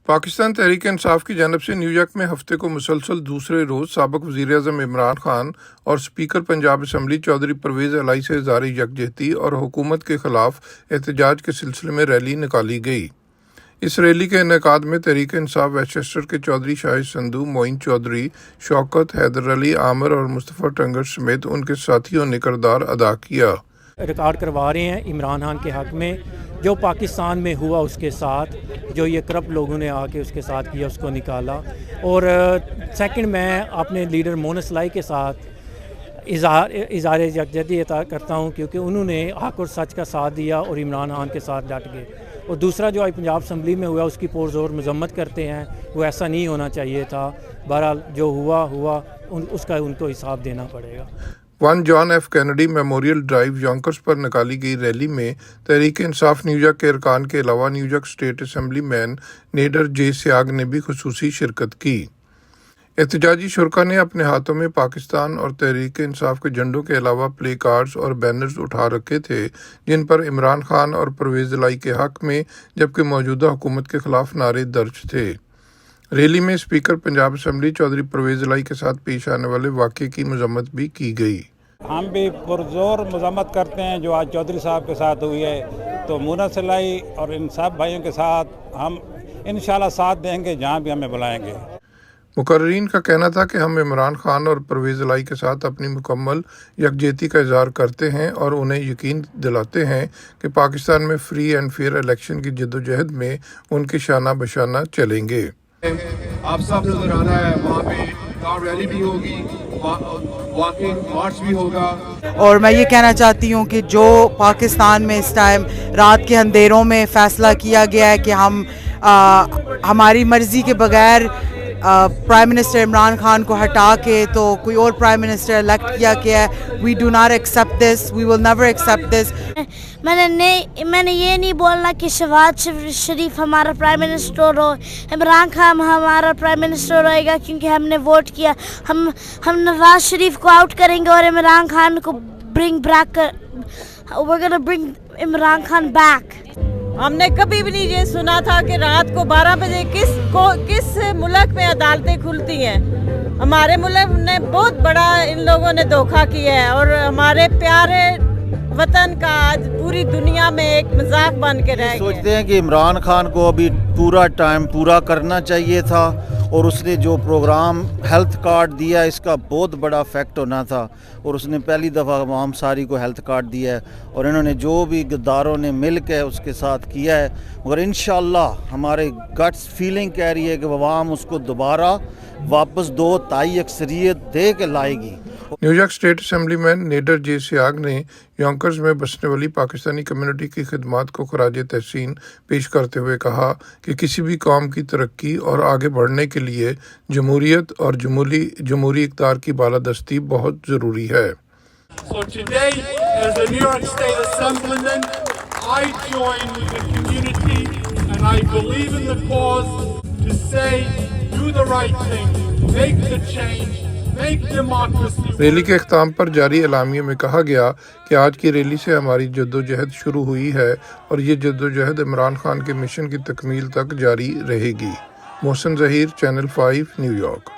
पाकिस्तान तहरीक इंसाफ की जानब से न्यूयॉर्क में हफ्ते को मुसलसल दूसरे रोज साबिक वज़ीर-ए-आज़म इमरान खान और स्पीकर पंजाब असम्बली चौधरी परवेज़ इलाही से इज़हार यकजहती और हुकूमत के खिलाफ एहतजाज के सिलसिले में रैली निकाली गई। इस रैली के इनेकाद में तहरीक इंसाफ वेस्टचेस्टर के चौधरी शाहिद संधू, मोइन चौधरी, शौकत, हैदर अली, आमिर और मुस्तफ़ा टंगर समेत उनके साथियों ने किरदार अदा किया। रिकॉर्ड करवा रहे हैं इमरान खान के हक़ में जो पाकिस्तान में हुआ, उसके साथ जो ये करप्ट लोगों ने आके उसके साथ किया, उसको निकाला। और सेकंड, मैं अपने लीडर परवेज़ इलाही के साथ इज़हार यकजहती करता हूँ क्योंकि उन्होंने हक़ और सच का साथ दिया और इमरान खान के साथ डट गए। और दूसरा जो पंजाब असम्बली में हुआ उसकी पुरज़ोर मज़म्मत करते हैं, वो ऐसा नहीं होना चाहिए था। बहरहाल जो हुआ उसका उनको हिसाब देना पड़ेगा। 1 John F Kennedy memorial drive Yonkers पर निकाली गई रैली में तहरीक इंसाफ न्यूयॉर्क के अरकान के अलावा न्यूयॉर्क स्टेट असम्बलीमैन नेडर जे सियाग ने भी खुसूसी शिरकत की। एहतजाजी शुरका ने अपने हाथों में पाकिस्तान और तहरीक इंसाफ के झंडों के अलावा प्ले कार्ड्स और बैनर्स उठा रखे थे, जिन पर इमरान खान और परवेज़ इलाही के हक़ में जबकि मौजूदा हुकूमत के खिलाफ नारे दर्ज थे। रैली में स्पीकर पंजाब असम्बली चौधरी परवेज़ इलाही के साथ पेश आने वाले वाक़े की मज़म्मत भी की गई। हम भी पुरजोर मज़म्मत करते हैं जो आज चौधरी साहब के साथ हुई है, तो परवेज़ इलाही और इन सब भाइयों के साथ हम इंशाल्लाह साथ देंगे जहाँ भी हमें बुलाएंगे। मुकर्रीन का कहना था कि हम इमरान खान और परवेज़ इलाही के साथ अपनी मुकम्मल यकजहती का इज़हार करते हैं और उन्हें यकीन दिलाते हैं कि पाकिस्तान में फ्री एंड फेयर इलेक्शन की जद्दोजहद में उनके शाना बशाना चलेंगे। आप सब नजर आना है, वहाँ पे कार रैली भी होगी, वॉकिंग मार्च भी होगा। और मैं ये कहना चाहती हूँ कि जो पाकिस्तान में इस टाइम रात के अंधेरों में फ़ैसला किया गया है कि हम हमारी मर्ज़ी के बगैर प्राइम मिनिस्टर इमरान खान को हटा के तो कोई और प्राइम मिनिस्टर इलेक्ट किया गया है, we do not accept this, we will never accept this. मैंने ये नहीं बोलना कि शहबाज शरीफ हमारा प्राइम मिनिस्टर हो, इमरान खान हमारा प्राइम मिनिस्टर होएगा क्योंकि हमने वोट किया। हम नवाज शरीफ को आउट करेंगे और इमरान खान को we're gonna bring Imran Khan back. हमने कभी भी नहीं ये सुना था कि रात को 12 बजे किस मुल्क में अदालतें खुलती हैं। हमारे मुल्क ने बहुत बड़ा इन लोगों ने धोखा किया है और हमारे प्यारे वतन का आज पूरी दुनिया में एक मजाक बन के रह गया। सोचते हैं कि इमरान खान को अभी पूरा टाइम पूरा करना चाहिए था और उसने जो प्रोग्राम हेल्थ कार्ड दिया इसका बहुत बड़ा इफेक्ट होना था और उसने पहली दफ़ा आवाम सारी को हेल्थ कार्ड दिया है और इन्होंने जो भी गद्दारों ने मिल के उसके साथ किया है, मगर इंशाल्लाह हमारे गट्स फीलिंग कह रही है कि आवाम उसको दोबारा वापस 2/3 अक्सरियत दे के लाएगी। न्यूयॉर्क स्टेट असम्बलीमैन नेडर जे सियाग ने योंकर्स में बसने वाली पाकिस्तानी कम्युनिटी की खिदमात को खराज तहसीन पेश करते हुए कहा कि किसी भी कौम की तरक्की और आगे बढ़ने के लिए जमहूरियत और जमहूरी इक़्तिदार की बालादस्ती बहुत ज़रूरी है। So today, as a New York State Assemblyman, I join with the community and I believe in the cause to say, do the right thing, make the change, make democracy. Rally के अख्ताम पर जारी एलामिया में कहा गया कि आज की रैली से हमारी जद्दोजहद शुरू हुई है और ये जद्दोजहद इमरान खान के मिशन की तकमील तक जारी रहेगी। Mohsin Zaheer, channel 5, New York.